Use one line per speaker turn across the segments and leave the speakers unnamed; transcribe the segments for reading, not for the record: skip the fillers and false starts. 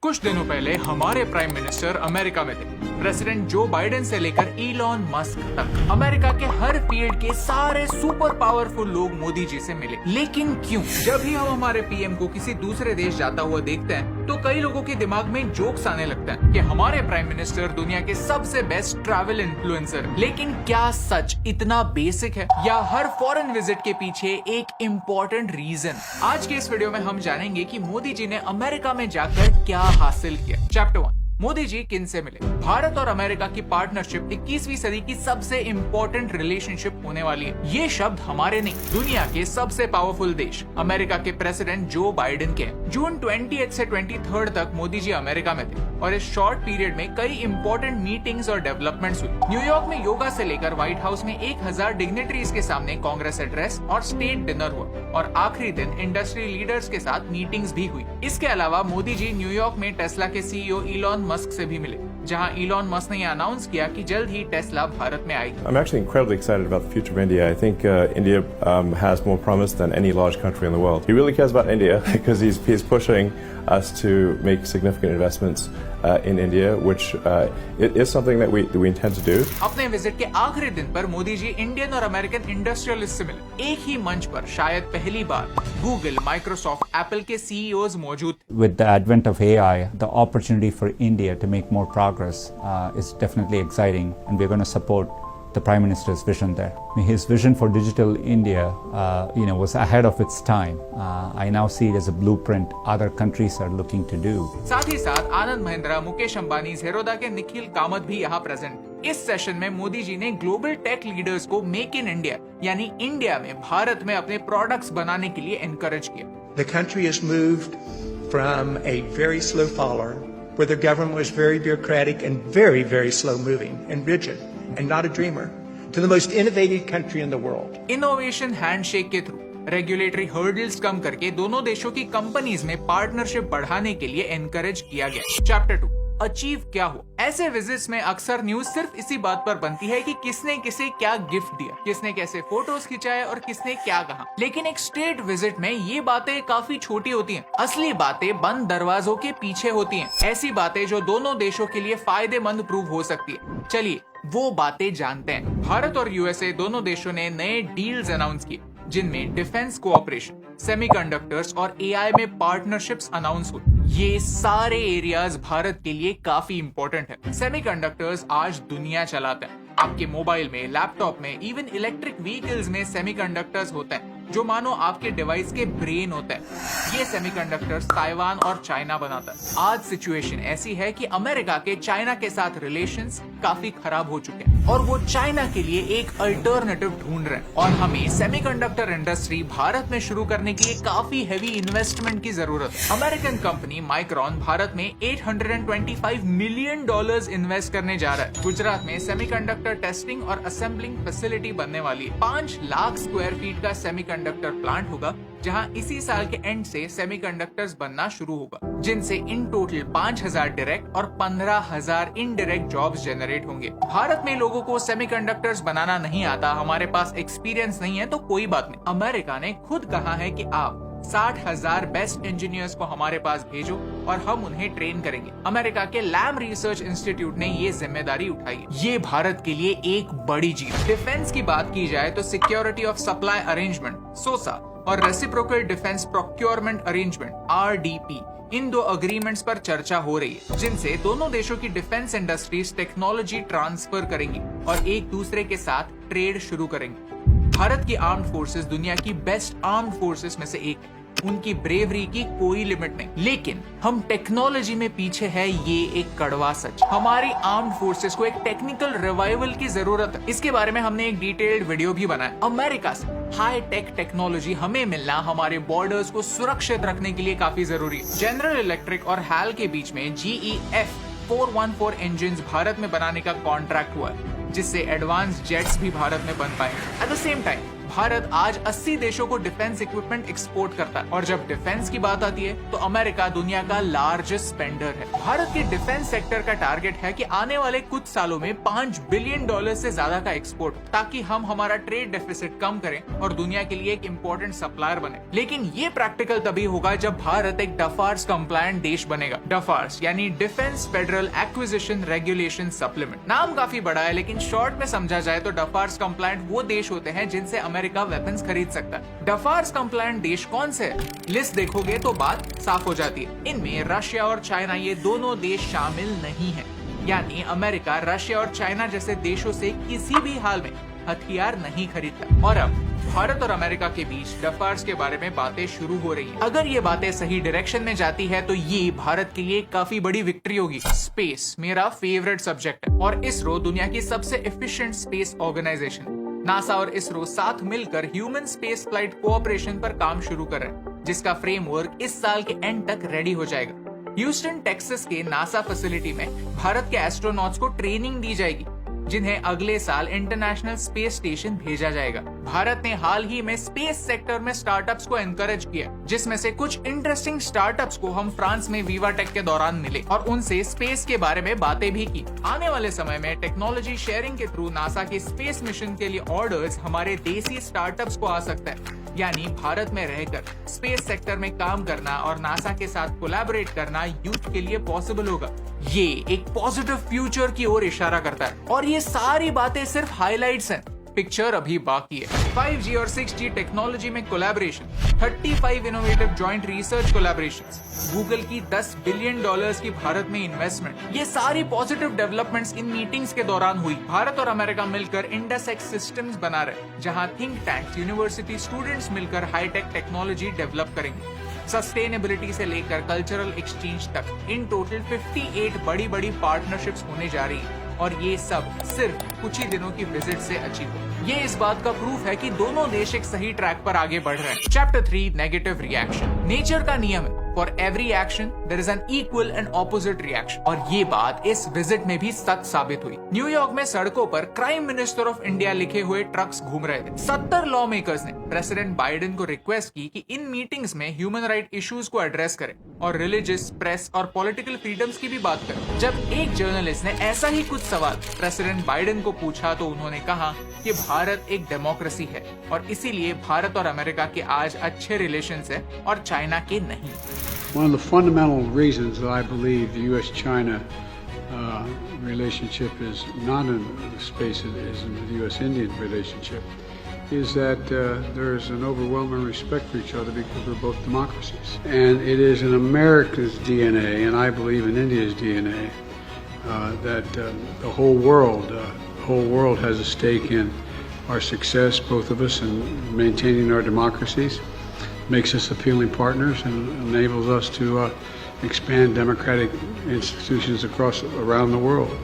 कुछ दिनों पहले हमारे प्राइम मिनिस्टर अमेरिका में थे। प्रेसिडेंट जो बाइडेन से लेकर इलॉन मस्क तक अमेरिका के हर फील्ड के सारे सुपर पावरफुल लोग मोदी जी से मिले। लेकिन क्यों? जब भी हम हमारे पीएम को किसी दूसरे देश जाता हुआ देखते हैं तो कई लोगों के दिमाग में जोक्स आने लगता है कि हमारे प्राइम मिनिस्टर दुनिया के सबसे बेस्ट ट्रैवल इन्फ्लुएंसर। लेकिन क्या सच इतना बेसिक है या हर फॉरेन विजिट के पीछे एक इम्पोर्टेंट रीजन? आज के इस वीडियो में हम जानेंगे कि मोदी जी ने अमेरिका में जाकर क्या हासिल किया। चैप्टर 1, मोदी जी किन से मिले? भारत और अमेरिका की पार्टनरशिप 21वीं सदी की सबसे इम्पोर्टेंट रिलेशनशिप होने वाली है। ये शब्द हमारे नहीं, दुनिया के सबसे पावरफुल देश अमेरिका के प्रेसिडेंट जो बाइडेन के हैं। जून 20 से 23 तक मोदी जी अमेरिका में थे और इस शॉर्ट पीरियड में कई इंपॉर्टेंट मीटिंग्स और डेवलपमेंट्स हुई। न्यूयॉर्क में योगा से लेकर व्हाइट हाउस में 1000 डिग्निटरीज के सामने कांग्रेस एड्रेस और स्टेट डिनर हुआ और आखिरी दिन इंडस्ट्री लीडर्स के साथ मीटिंग्स भी हुई। इसके अलावा मोदी जी न्यूयॉर्क में टेस्ला के सीईओ इलॉन मस्क से भी मिले, जहां इलॉन मस्क ने अनाउंस किया कि जल्द ही टेस्ला भारत में आएगी।
I'm actually incredibly excited about the future of India. I think India has more promise than any large country in the world. He really cares about India because he's pushing us to make significant investments in India, which it is something that we intend to do.
अपने visit के आखिरी दिन पर Modi ji Indian और American industrialist से मिले। एक ही मंच पर शायद पहली बार गूगल, माइक्रोसॉफ्ट, एप्पल के सीईओज मौजूद थे।
With the advent of AI, the opportunity for India to make more progress is definitely exciting, and we're going to support the Prime Minister's vision there. His vision for digital India, was ahead of its time. I now see it as a blueprint other countries are looking to do.
साथ ही साथ आनंद महिंद्रा, मुकेश अंबानी, ज़ेरोधा के निखिल कामत भी यहाँ present. इस session में मोदी जी ने global tech leaders को make in India यानी इंडिया में, भारत में अपने प्रोडक्ट्स बनाने के लिए एनकरेज किया।
The country has moved from a very slow follower, where the government was very bureaucratic and very, very slow moving and rigid and not a dreamer, to the most innovative country in the world.
Innovation handshake के through regulatory hurdles कम करके दोनों देशों की companies में partnership बढ़ाने के लिए encourage किया गया। चैप्टर 2, अचीव क्या हो? ऐसे विजिट्स में अक्सर न्यूज सिर्फ इसी बात पर बनती है कि किसने किसे क्या गिफ्ट दिया, किसने कैसे फोटोज खिंचाए और किसने क्या कहा। लेकिन एक स्टेट विजिट में ये बातें काफी छोटी होती हैं। असली बातें बंद दरवाजों के पीछे होती हैं, ऐसी बातें जो दोनों देशों के लिए फायदेमंद प्रूव हो सकती है। चलिए वो बातें जानते हैं। भारत और यूएसए दोनों देशों ने नए डील्स अनाउंस किए, जिनमें डिफेंस कोऑपरेशन, सेमीकंडक्टर्स और एआई में पार्टनरशिप्स अनाउंस हुई। ये सारे एरियाज भारत के लिए काफी इंपॉर्टेंट है। सेमीकंडक्टर्स आज दुनिया चलाते हैं। आपके मोबाइल में, लैपटॉप में, इवन इलेक्ट्रिक व्हीकल्स में सेमीकंडक्टर्स होते हैं जो मानो आपके डिवाइस के ब्रेन होते हैं। ये सेमीकंडक्टर्स ताइवान और चाइना बनाता है। आज सिचुएशन ऐसी है कि अमेरिका के चाइना के साथ रिलेशंस काफी खराब हो चुके हैं और वो चाइना के लिए एक अल्टरनेटिव ढूंढ रहे हैं और हमें सेमीकंडक्टर इंडस्ट्री भारत में शुरू करने के लिए काफी हैवी इन्वेस्टमेंट की जरूरत है। अमेरिकन कंपनी माइक्रॉन भारत में $825 मिलियन इन्वेस्ट करने जा रहा है। गुजरात में सेमीकंडक्टर टेस्टिंग और असेंबलिंग फैसिलिटी बनने वाली है। 5 लाख स्क्वायर फीट का सेमीकंडक्टर प्लांट होगा, जहां इसी साल के एंड से सेमीकंडक्टर्स बनना शुरू होगा, जिनसे इन टोटल 5000 डायरेक्ट और 15000 इनडायरेक्ट जॉब्स जनरेट होंगे। भारत में लोगों को सेमीकंडक्टर्स बनाना नहीं आता, हमारे पास एक्सपीरियंस नहीं है, तो कोई बात नहीं। अमेरिका ने खुद कहा है कि आप 60,000 बेस्ट इंजीनियर्स को हमारे पास भेजो और हम उन्हें ट्रेन करेंगे। अमेरिका के लैम रिसर्च इंस्टीट्यूट ने ये जिम्मेदारी उठाई है। ये भारत के लिए एक बड़ी जीत। डिफेंस की बात की जाए तो सिक्योरिटी ऑफ सप्लाई अरेंजमेंट सोसा और reciprocal defence procurement arrangement RDP, इन 2 अग्रीमेंट्स पर चर्चा हो रही है, जिनसे दोनों देशों की डिफेंस इंडस्ट्रीज टेक्नोलॉजी ट्रांसफर करेंगी और एक दूसरे के साथ ट्रेड शुरू करेंगे। भारत की आर्म्ड फोर्सेस दुनिया की बेस्ट आर्म्ड फोर्सेस में से एक है। उनकी ब्रेवरी की कोई लिमिट नहीं, लेकिन हम टेक्नोलॉजी में पीछे है, ये एक कड़वा सच। हमारी आर्म्ड फोर्सेस को एक टेक्निकल रिवाइवल की जरूरत है। इसके बारे में हमने एक डिटेल्ड वीडियो भी बनाया। अमेरिका से हाई टेक टेक्नोलॉजी हमें मिलना हमारे बॉर्डर्स को सुरक्षित रखने के लिए काफी जरूरी है। जनरल इलेक्ट्रिक और HAL के बीच में GE F414 इंजिन भारत में बनाने का कॉन्ट्रैक्ट हुआ है, जिससे एडवांस जेट्स भी भारत में बन पाएंगे। At the same time Bharat आज 80 देशों को डिफेंस इक्विपमेंट एक्सपोर्ट करता है और जब डिफेंस की बात आती है तो अमेरिका दुनिया का लार्जेस्ट स्पेंडर है। भारत के डिफेंस सेक्टर का टारगेट है कि आने वाले कुछ सालों में $5 बिलियन से ज्यादा का एक्सपोर्ट, ताकि हम हमारा ट्रेड डेफिसिट कम करें और दुनिया के लिए एक इंपॉर्टेंट सप्लायर बने। लेकिन ये प्रैक्टिकल तभी होगा जब भारत एक डफार्स कंप्लायंट देश बनेगा। डफार्स यानी defence federal acquisition regulation supplement. नाम काफी बड़ा है लेकिन शॉर्ट में समझा जाए तो डफार्स कंप्लायंट वो देश होते हैं जिनसे अमेरिका वेपन्स खरीद सकता है। डफार्स कंप्लायंट देश कौन से है? लिस्ट देखोगे तो बात साफ हो जाती है। इनमें रशिया और चाइना ये दोनों देश शामिल नहीं है, यानी अमेरिका रशिया और चाइना जैसे देशों से किसी भी हाल में हथियार नहीं खरीदता। और अब भारत और अमेरिका के बीच डफार्स के बारे में बातें शुरू हो रही हैं। अगर ये बातें सही डायरेक्शन में जाती है तो ये भारत के लिए काफी बड़ी विक्ट्री होगी। स्पेस मेरा फेवरेट सब्जेक्ट है और इसरो दुनिया की सबसे एफिशिएंट स्पेस ऑर्गेनाइजेशन। नासा और इसरो साथ मिलकर ह्यूमन स्पेस फ्लाइट कोऑपरेशन पर काम शुरू कर रहे हैं, जिसका फ्रेमवर्क इस साल के एंड तक रेडी हो जाएगा। ह्यूस्टन टेक्सास के नासा फैसिलिटी में भारत के एस्ट्रोनॉट्स को ट्रेनिंग दी जाएगी, जिन्हें अगले साल इंटरनेशनल स्पेस स्टेशन भेजा जाएगा। भारत ने हाल ही में स्पेस सेक्टर में स्टार्टअप्स को एनकरेज किया, जिसमें से कुछ इंटरेस्टिंग स्टार्टअप्स को हम फ्रांस में विवाटेक के दौरान मिले और उनसे स्पेस के बारे में बातें भी की। आने वाले समय में टेक्नोलॉजी शेयरिंग के थ्रू नासा के स्पेस मिशन के लिए ऑर्डर्स हमारे देसी स्टार्टअप्स को आ सकता है, यानी भारत में रहकर स्पेस सेक्टर में काम करना और नासा के साथ कोलैबोरेट करना यूथ के लिए पॉसिबल होगा। ये एक पॉजिटिव फ्यूचर की ओर इशारा करता है और ये सारी बातें सिर्फ हाइलाइट्स हैं, पिक्चर अभी बाकी है। 5G और 6G टेक्नोलॉजी में collaboration, 35 innovative joint research collaborations, Google की $10 बिलियन की भारत में इन्वेस्टमेंट, ये सारी पॉजिटिव डेवलपमेंट्स इन मीटिंग्स के दौरान हुई। भारत और अमेरिका मिलकर इंडसएक्स सिस्टम्स बना रहे, जहां थिंक टैंक्स, यूनिवर्सिटी स्टूडेंट्स मिलकर हाईटेक टेक्नोलॉजी डेवलप करेंगे। सस्टेनेबिलिटी से लेकर कल्चरल एक्सचेंज तक इन टोटल 58 बड़ी बड़ी पार्टनरशिप्स होने जा रही है और ये सब सिर्फ कुछ ही दिनों की विजिट से अचीव हो। ये इस बात का प्रूफ है कि दोनों देश एक सही ट्रैक पर आगे बढ़ रहे हैं। Chapter 3 negative reaction. नेचर का नियम है, for every action there is an equal and opposite reaction, और ये बात इस विजिट में भी सच साबित हुई। न्यूयॉर्क में सड़कों पर प्राइम मिनिस्टर ऑफ इंडिया लिखे हुए ट्रक्स घूम रहे थे। 70 लॉ मेकर्स ने प्रेसिडेंट बाइडेन को रिक्वेस्ट की कि इन मीटिंग्स में ह्यूमन राइट इश्यूज को एड्रेस करें और रिलीजियस, प्रेस और पॉलिटिकल फ्रीडम्स की भी बात करें। जब एक जर्नलिस्ट ने ऐसा ही कुछ सवाल प्रेसिडेंट बाइडेन को पूछा तो उन्होंने कहा कि भारत एक डेमोक्रेसी है और इसीलिए भारत और अमेरिका के आज अच्छे रिलेशंस है और चाइना के नहीं।
One of the fundamental reasons that I believe the U.S.-China relationship is not in the space it is in the U.S.-Indian relationship is that there is an overwhelming respect for each other because we're both democracies. And it is in America's DNA, and I believe in India's DNA, that the whole world has a stake in our success, both of us, in maintaining our democracies. Makes us appealing partners and enables us to expand democratic institutions around the world.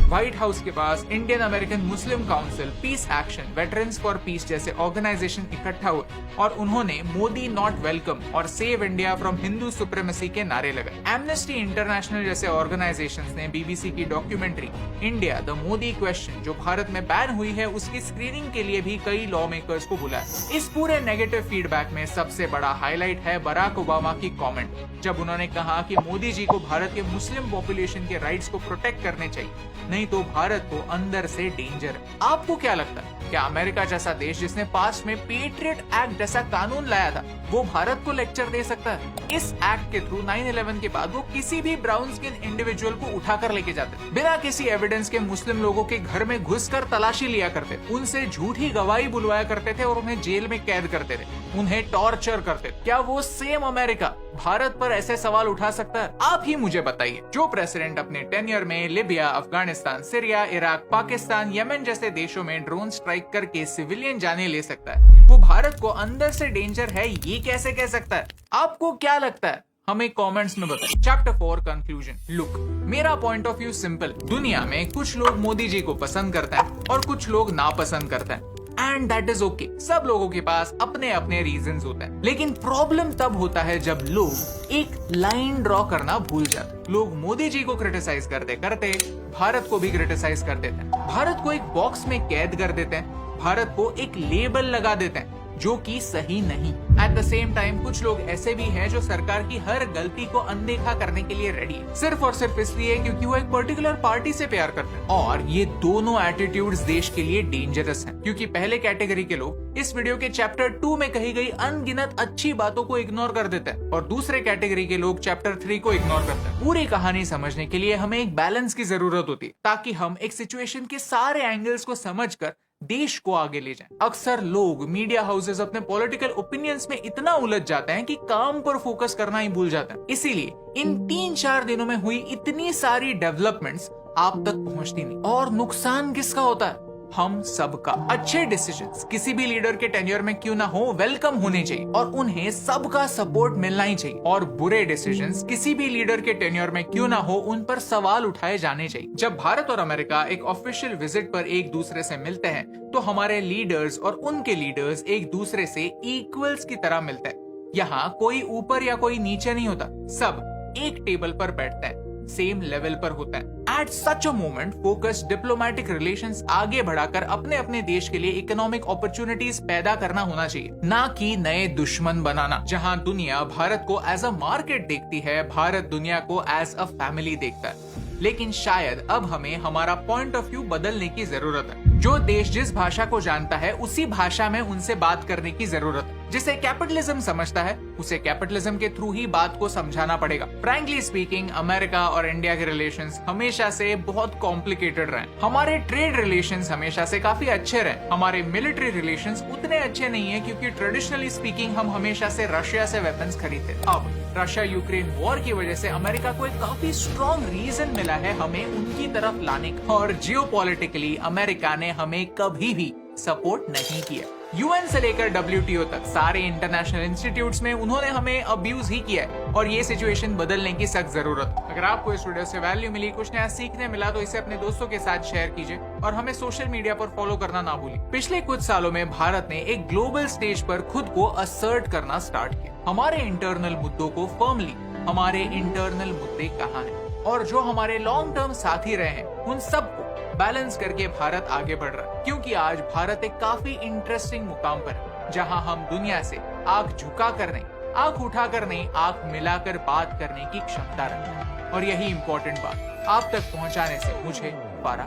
White House के पास Indian American Muslim council, peace action, veterans for peace जैसे organisation इकट्ठा हुए और उन्होंने Modi not welcome और save India from Hindu supremacy के नारे लगाए। एमनेस्टी इंटरनेशनल जैसे ऑर्गेनाइजेशंस ने बीबीसी की documentary India the Modi question, जो भारत में बैन हुई है, उसकी स्क्रीनिंग के लिए भी कई लॉ मेकर्स को बुलाया। इस पूरे नेगेटिव फीडबैक में सबसे बड़ा हाईलाइट है बराक ओबामा की कमेंट, जब उन्होंने कहा कि मोदी जी को भारत के मुस्लिम पॉपुलेशन के राइट्स को प्रोटेक्ट करने चाहिए, नहीं तो भारत को अंदर से डेंजर है। आपको क्या लगता है, क्या अमेरिका जैसा देश जिसने पास्ट में पेट्रियट एक्ट जैसा कानून लाया था, वो भारत को लेक्चर दे सकता है? इस एक्ट के थ्रू 9/11 के बाद वो किसी भी ब्राउन स्किन इंडिविजुअल को उठाकर लेके जाते, बिना किसी एविडेंस के मुस्लिम लोगों के घर में घुसकर तलाशी लिया करते, उनसे झूठी गवाही बुलवाया करते थे और उन्हें जेल में कैद करते थे, उन्हें टॉर्चर करते थे। क्या वो सेम अमेरिका भारत पर ऐसे सवाल उठा सकता है? आप ही मुझे बताइए। जो प्रेसिडेंट अपने टेन्योर में Libya, Afghanistan, Syria, Iraq, Pakistan, Yemen जैसे देशों में ड्रोन स्ट्राइक करके सिविलियन जाने ले सकता है, वो भारत को अंदर से डेंजर है ये कैसे कह सकता है? आपको क्या लगता है? हमें कमेंट्स में बताइए। Chapter 4 conclusion. लुक, मेरा पॉइंट ऑफ व्यू सिंपल। दुनिया में कुछ लोग मोदी जी को पसंद करते हैं और कुछ लोग नापसंद करते हैं, एंड दैट इज ओके। सब लोगों के पास अपने अपने रीजंस होते हैं, लेकिन प्रॉब्लम तब होता है जब लोग एक लाइन ड्रॉ करना भूल जाते। लोग मोदी जी को क्रिटिसाइज करते करते भारत को भी क्रिटिसाइज कर देते हैं, भारत को एक बॉक्स में कैद कर देते हैं, भारत को एक लेबल लगा देते हैं जो कि सही नहीं। एट द सेम टाइम कुछ लोग ऐसे भी हैं जो सरकार की हर गलती को अनदेखा करने के लिए रेडी है, सिर्फ और सिर्फ इसलिए क्योंकि वो एक पर्टिकुलर पार्टी से प्यार करते हैं। और ये दोनों एटीट्यूड्स देश के लिए डेंजरस हैं, क्योंकि पहले कैटेगरी के लोग इस वीडियो के चैप्टर 2 में कही गई अनगिनत अच्छी बातों को इग्नोर कर देते हैं और दूसरे कैटेगरी के लोग चैप्टर 3 को इग्नोर करते हैं। पूरी कहानी समझने के लिए हमें एक बैलेंस की जरूरत होती है, ताकि हम एक सिचुएशन के सारे एंगल्स को समझकर देश को आगे ले जाएं। अक्सर लोग, मीडिया हाउसेस अपने पॉलिटिकल ओपिनियंस में इतना उलझ जाते हैं कि काम पर फोकस करना ही भूल जाते हैं। इसीलिए इन 3-4 दिनों में हुई इतनी सारी डेवलपमेंट्स आप तक पहुंचती नहीं। और नुकसान किसका होता है? हम सबका। अच्छे डिसीजंस किसी भी लीडर के टेन्योर में क्यों ना हो, वेलकम होने चाहिए और उन्हें सबका सपोर्ट मिलना ही चाहिए। और बुरे डिसीजंस किसी भी लीडर के टेन्योर में क्यों ना हो, उन पर सवाल उठाए जाने चाहिए। जब भारत और अमेरिका एक ऑफिशियल विजिट पर एक दूसरे से मिलते हैं तो हमारे लीडर्स और उनके लीडर्स एक दूसरे से इक्वल्स की तरह मिलते हैं। यहाँ कोई ऊपर या कोई नीचे नहीं होता, सब एक टेबल पर बैठते हैं, सेम लेवल पर होता है। At such a moment focus diplomatic relations आगे बढ़ाकर अपने अपने देश के लिए इकोनॉमिक अपॉर्चुनिटीज पैदा करना होना चाहिए, ना कि नए दुश्मन बनाना। जहां दुनिया भारत को एज अ मार्केट देखती है, भारत दुनिया को एज अ फैमिली देखता है। लेकिन शायद अब हमें हमारा पॉइंट ऑफ व्यू बदलने की जरूरत है। जो देश जिस भाषा को जानता है उसी भाषा में उनसे बात करने की जरूरत है। जिसे कैपिटलिज्म समझता है उसे कैपिटलिज्म के थ्रू ही बात को समझाना पड़ेगा। फ्रैंकली स्पीकिंग, अमेरिका और इंडिया के रिलेशंस हमेशा से बहुत कॉम्प्लिकेटेड रहे। हमारे ट्रेड रिलेशंस हमेशा से काफी अच्छे रहे। हमारे मिलिट्री रिलेशंस उतने अच्छे नहीं है, क्योंकि ट्रेडिशनली स्पीकिंग हम हमेशा से रशिया से वेपन्स खरीदते। अब रशिया यूक्रेन वॉर की वजह से अमेरिका को एक काफी स्ट्रॉन्ग रीजन मिला है हमें उनकी तरफ लाने का। और जियोपॉलिटिकली अमेरिका ने हमें कभी भी सपोर्ट नहीं किया। यूएन से लेकर WTO तक सारे इंटरनेशनल इंस्टीट्यूट्स में उन्होंने हमें अब्यूज ही किया है और ये सिचुएशन बदलने की सख्त जरूरत है। अगर आपको इस वीडियो से वैल्यू मिली, कुछ नया सीखने मिला, तो इसे अपने दोस्तों के साथ शेयर कीजिए और हमें सोशल मीडिया पर फॉलो करना ना भूलिए। पिछले कुछ सालों में भारत ने एक ग्लोबल स्टेज पर खुद को असर्ट करना स्टार्ट किया। हमारे इंटरनल मुद्दों को फर्मली, हमारे इंटरनल मुद्दे कहाँ हैं और जो हमारे लॉन्ग टर्म साथी रहे हैं उन सबको बैलेंस करके भारत आगे बढ़ रहा है। क्योंकि आज भारत एक काफी इंटरेस्टिंग मुकाम पर है, जहां हम दुनिया से आंख झुका कर नहीं, आंख उठा कर नहीं, आंख मिलाकर बात करने की क्षमता रखते हैं। और यही इंपॉर्टेंट बात आप तक पहुंचाने से मुझे पारा